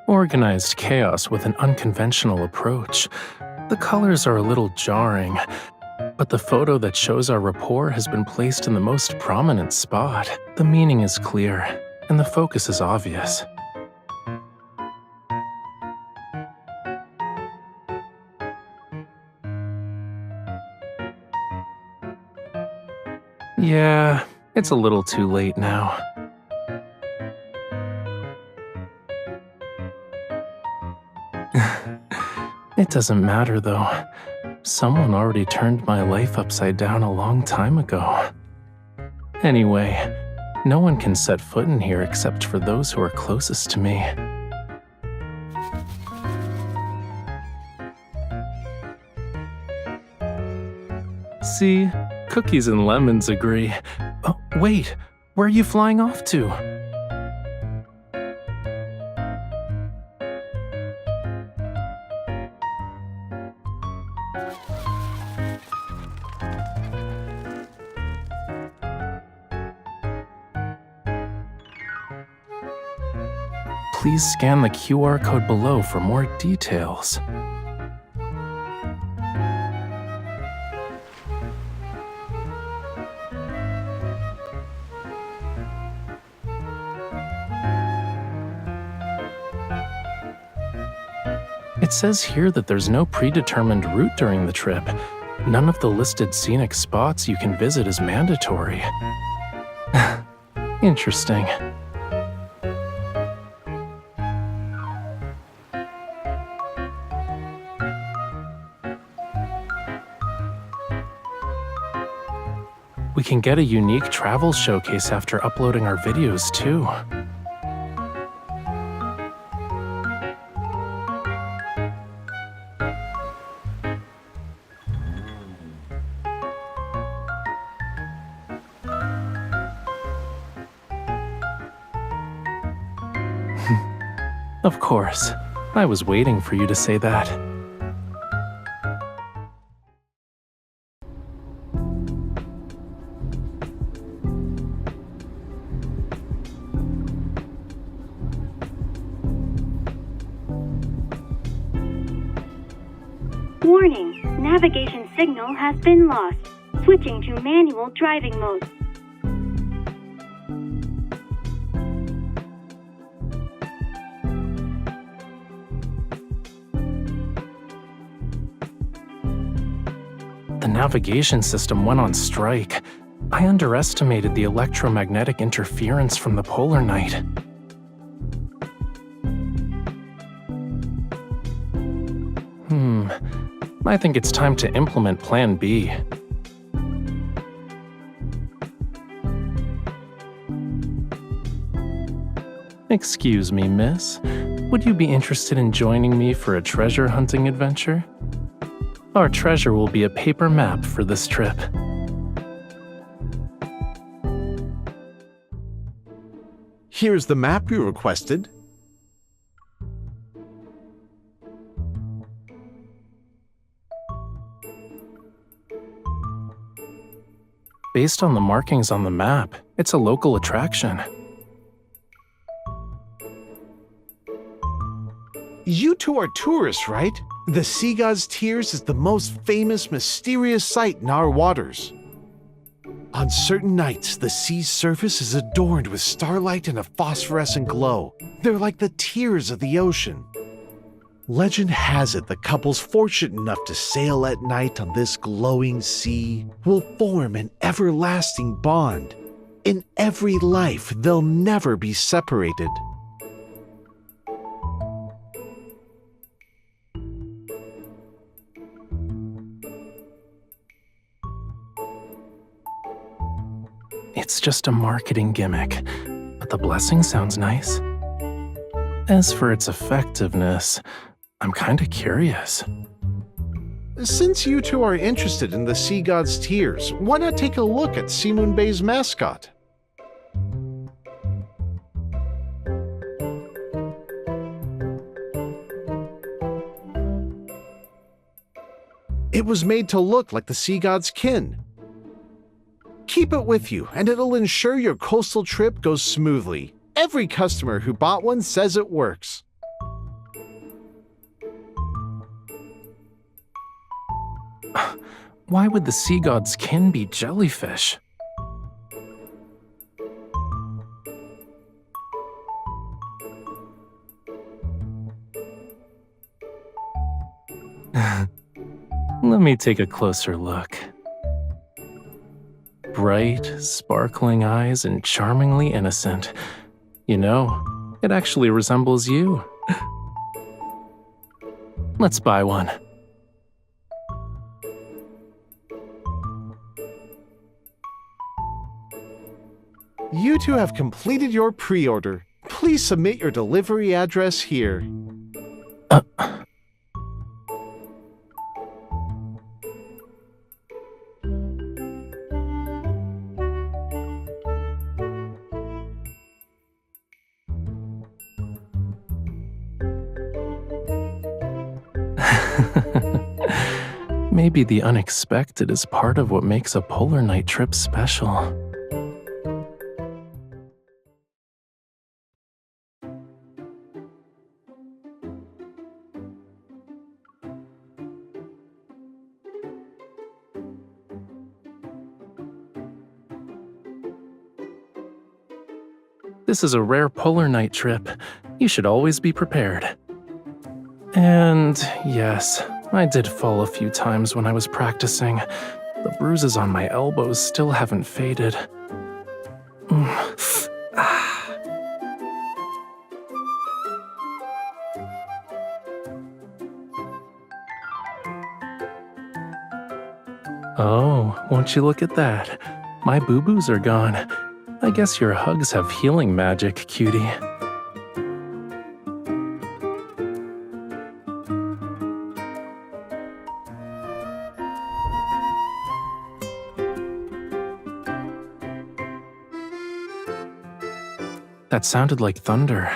Organized chaos with an unconventional approach. The colors are a little jarring, but the photo that shows our rapport has been placed in the most prominent spot. The meaning is clear, and the focus is obvious. Yeah, it's a little too late now. It doesn't matter, though. Someone already turned my life upside down a long time ago. Anyway, no one can set foot in here except for those who are closest to me. See, cookies and lemons agree. Oh, wait, where are you flying off to? Please scan the QR code below for more details. It says here that there's no predetermined route during the trip. None of the listed scenic spots you can visit is mandatory. Interesting. We can get a unique travel showcase after uploading our videos, too. Of course. I was waiting for you to say that. Warning, navigation signal has been lost. Switching to manual driving mode. The navigation system went on strike. I underestimated the electromagnetic interference from the polar night. I think it's time to implement Plan B. Excuse me, miss. Would you be interested in joining me for a treasure hunting adventure? Our treasure will be a paper map for this trip. Here's the map you requested. Based on the markings on the map, it's a local attraction. You two are tourists, right? The Sea God's Tears is the most famous, mysterious sight in our waters. On certain nights, the sea's surface is adorned with starlight and a phosphorescent glow. They're like the tears of the ocean. Legend has it the couples fortunate enough to sail at night on this glowing sea will form an everlasting bond. In every life, they'll never be separated. It's just a marketing gimmick, but the blessing sounds nice. As for its effectiveness, I'm kinda curious. Since you two are interested in the sea god's tears, why not take a look at Seamoon Bay's mascot? It was made to look like the sea god's kin. Keep it with you, and it'll ensure your coastal trip goes smoothly. Every customer who bought one says it works. Why would the sea god's kin be jellyfish? Let me take a closer look. Bright, sparkling eyes and charmingly innocent. You know, it actually resembles you. Let's buy one. You two have completed your pre-order. Please submit your delivery address here. Maybe the unexpected is part of what makes a polar night trip special. This is a rare polar night trip. You should always be prepared. And yes, I did fall a few times when I was practicing. The bruises on my elbows still haven't faded. Oh, won't you look at that? My boo-boos are gone. I guess your hugs have healing magic, cutie. That sounded like thunder.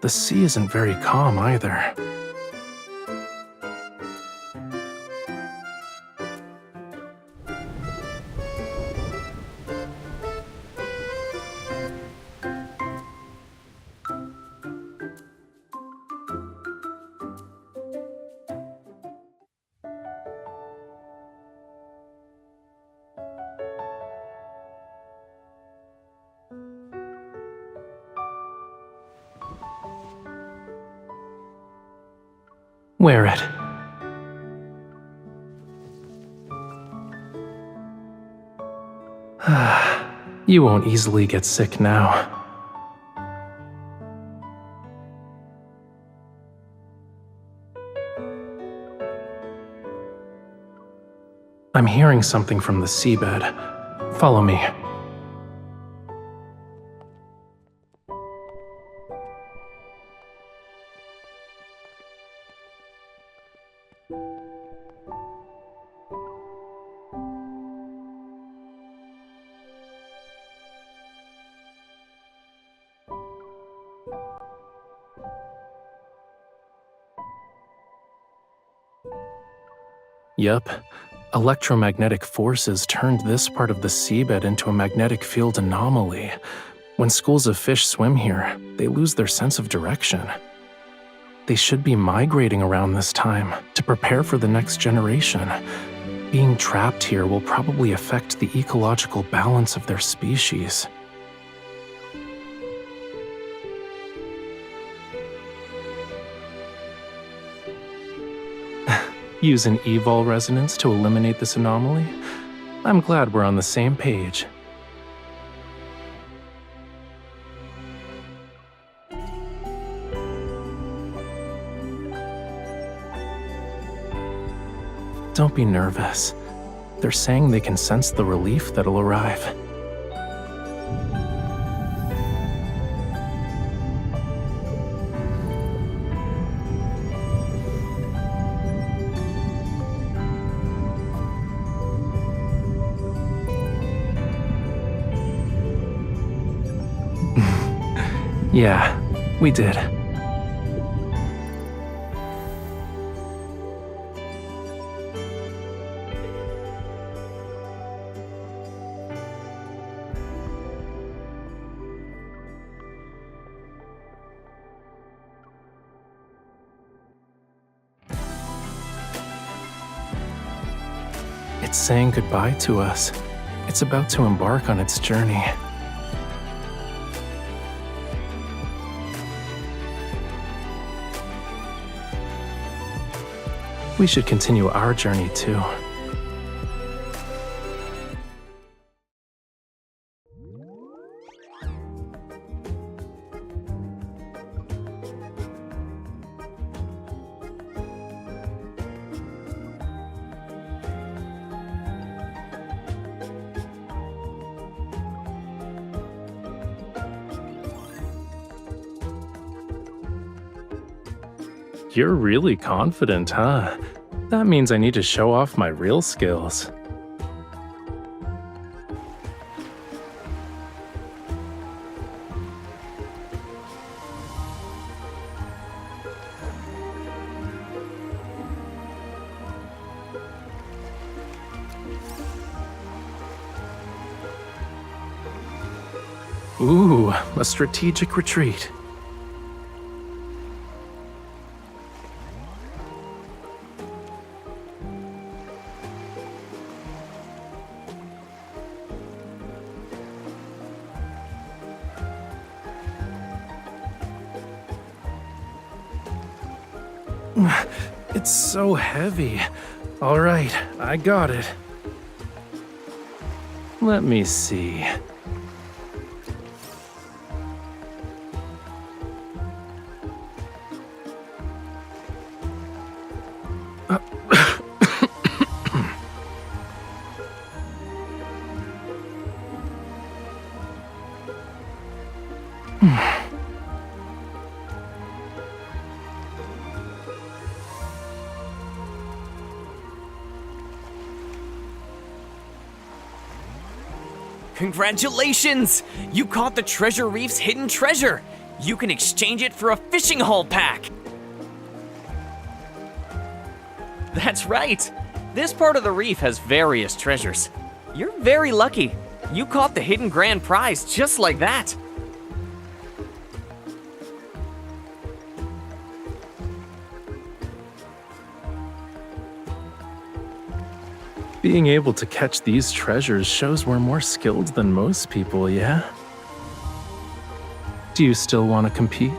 The sea isn't very calm either. Wear it. You won't easily get sick now. I'm hearing something from the seabed. Follow me. Yup. Electromagnetic forces turned this part of the seabed into a magnetic field anomaly. When schools of fish swim here, they lose their sense of direction. They should be migrating around this time to prepare for the next generation. Being trapped here will probably affect the ecological balance of their species. Use an evol resonance to eliminate this anomaly? I'm glad we're on the same page. Don't be nervous. They're saying they can sense the relief that'll arrive. Yeah, we did. It's saying goodbye to us. It's about to embark on its journey. We should continue our journey too. You're really confident, huh? That means I need to show off my real skills. Ooh, a strategic retreat. It's so heavy. All right, I got it. Let me see. Congratulations! You caught the Treasure Reef's hidden treasure! You can exchange it for a fishing haul pack! That's right! This part of the reef has various treasures. You're very lucky. You caught the hidden grand prize just like that. Being able to catch these treasures shows we're more skilled than most people, yeah? Do you still want to compete?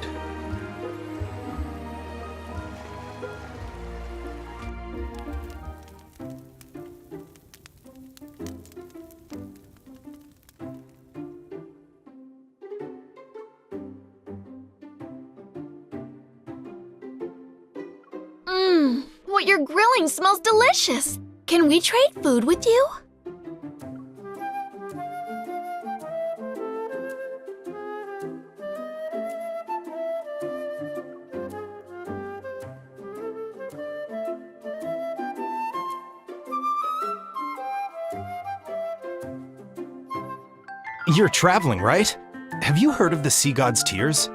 What you're grilling smells delicious. Can we trade food with you? You're traveling, right? Have you heard of the Sea God's Tears?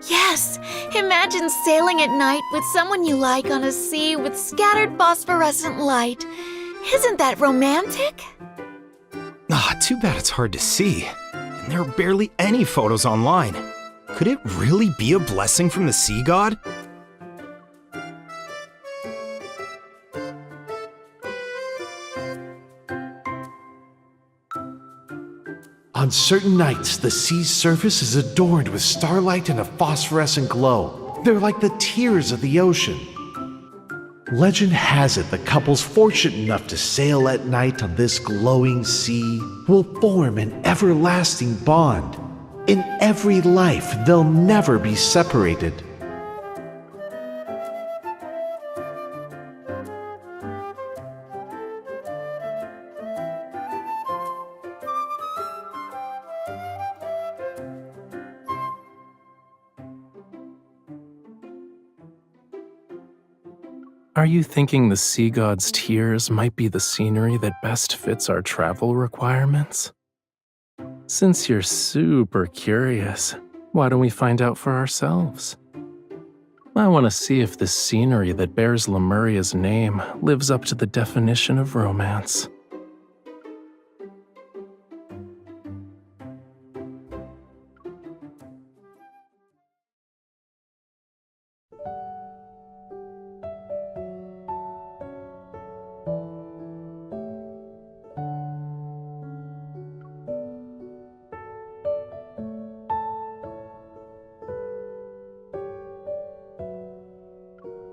Yes! Imagine sailing at night with someone you like on a sea with scattered phosphorescent light. Isn't that romantic? Ah, too bad it's hard to see. And there are barely any photos online. Could it really be a blessing from the Sea God? On certain nights, the sea's surface is adorned with starlight and a phosphorescent glow. They're like the tears of the ocean. Legend has it the couples fortunate enough to sail at night on this glowing sea will form an everlasting bond. In every life, they'll never be separated. Are you thinking the sea god's tears might be the scenery that best fits our travel requirements? Since you're super curious, why don't we find out for ourselves? I want to see if this scenery that bears Lemuria's name lives up to the definition of romance.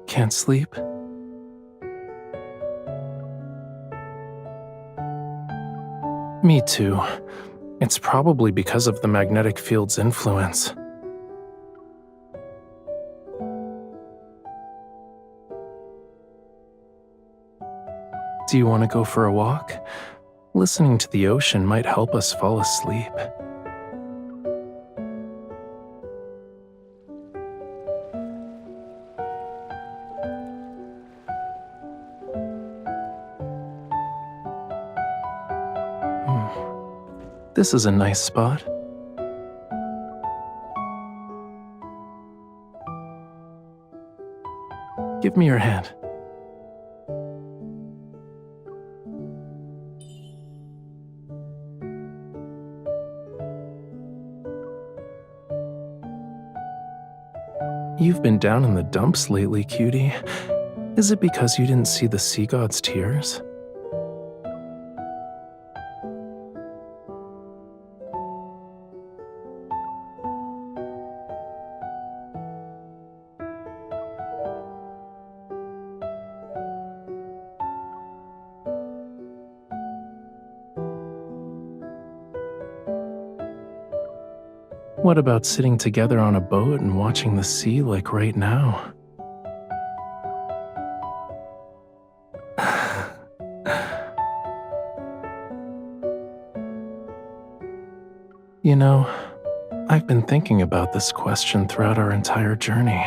Can't sleep? Me too. It's probably because of the magnetic field's influence. Do you want to go for a walk? Listening to the ocean might help us fall asleep. This is a nice spot. Give me your hand. You've been down in the dumps lately, cutie. Is it because you didn't see the sea god's tears? What about sitting together on a boat and watching the sea like right now? You know, I've been thinking about this question throughout our entire journey.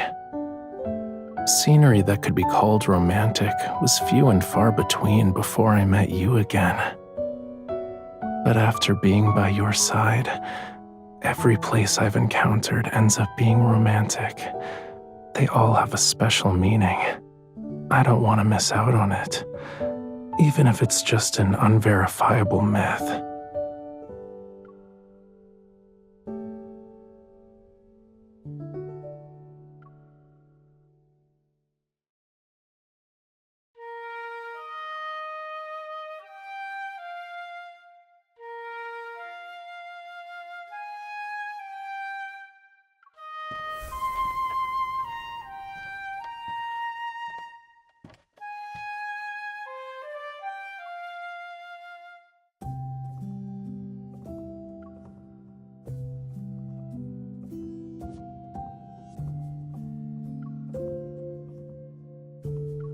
Scenery that could be called romantic was few and far between before I met you again. But after being by your side, every place I've encountered ends up being romantic. They all have a special meaning. I don't want to miss out on it, even if it's just an unverifiable myth.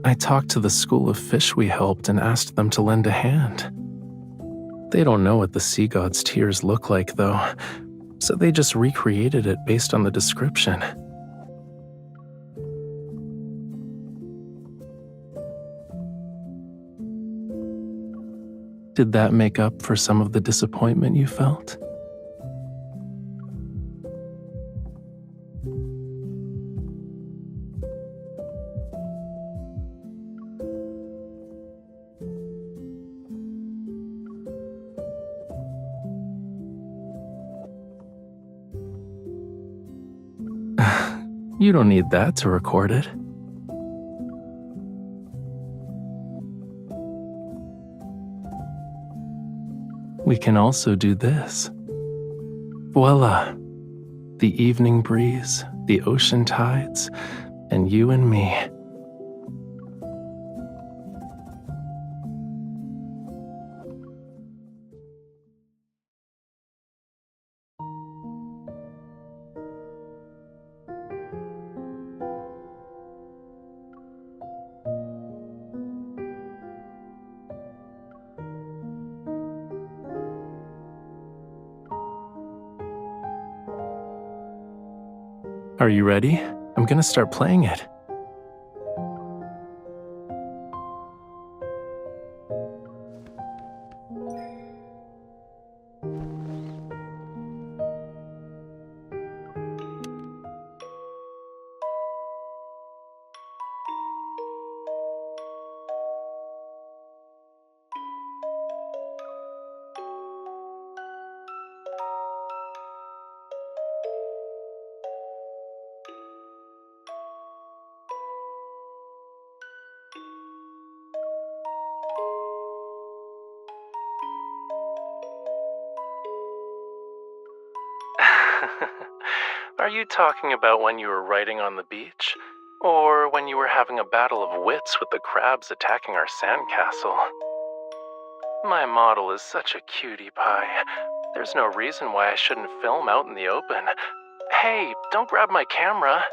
I talked to the school of fish we helped and asked them to lend a hand. They don't know what the sea god's tears look like, though, so they just recreated it based on the description. Did that make up for some of the disappointment you felt? You don't need that to record it. We can also do this. Voila! The evening breeze, the ocean tides, and you and me. Are you ready? I'm gonna start playing it. Are you talking about when you were writing on the beach? Or when you were having a battle of wits with the crabs attacking our sandcastle? My model is such a cutie pie. There's no reason why I shouldn't film out in the open. Hey, don't grab my camera.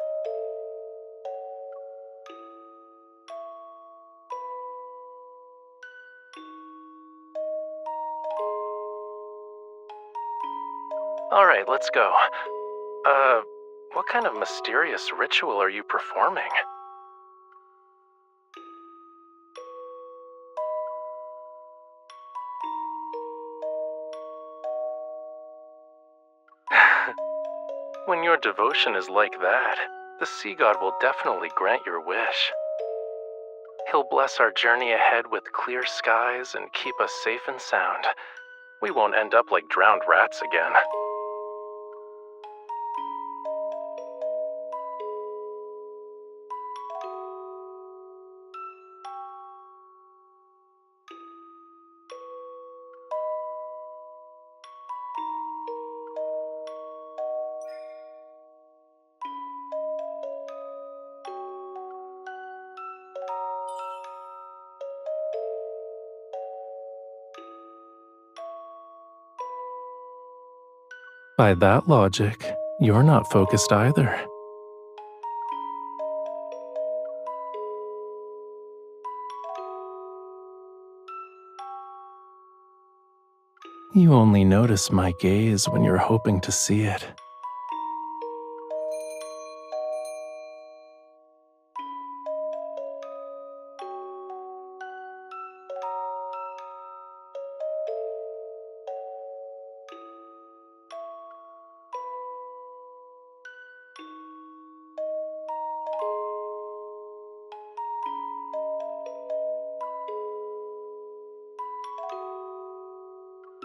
Alright, let's go. What kind of mysterious ritual are you performing? When your devotion is like that, the sea god will definitely grant your wish. He'll bless our journey ahead with clear skies and keep us safe and sound. We won't end up like drowned rats again. By that logic, you're not focused either. You only notice my gaze when you're hoping to see it.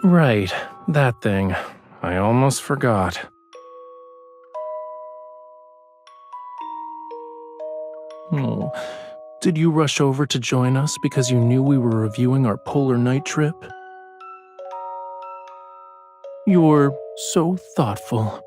Right, that thing. I almost forgot. Oh, did you rush over to join us because you knew we were reviewing our polar night trip? You're so thoughtful.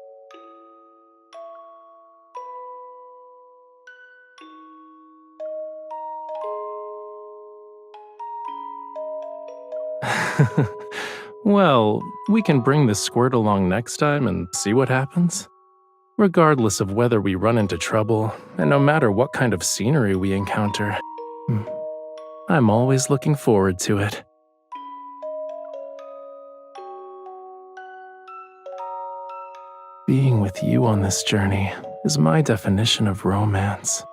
Well, we can bring this squirt along next time and see what happens. Regardless of whether we run into trouble, and no matter what kind of scenery we encounter, I'm always looking forward to it. Being with you on this journey is my definition of romance.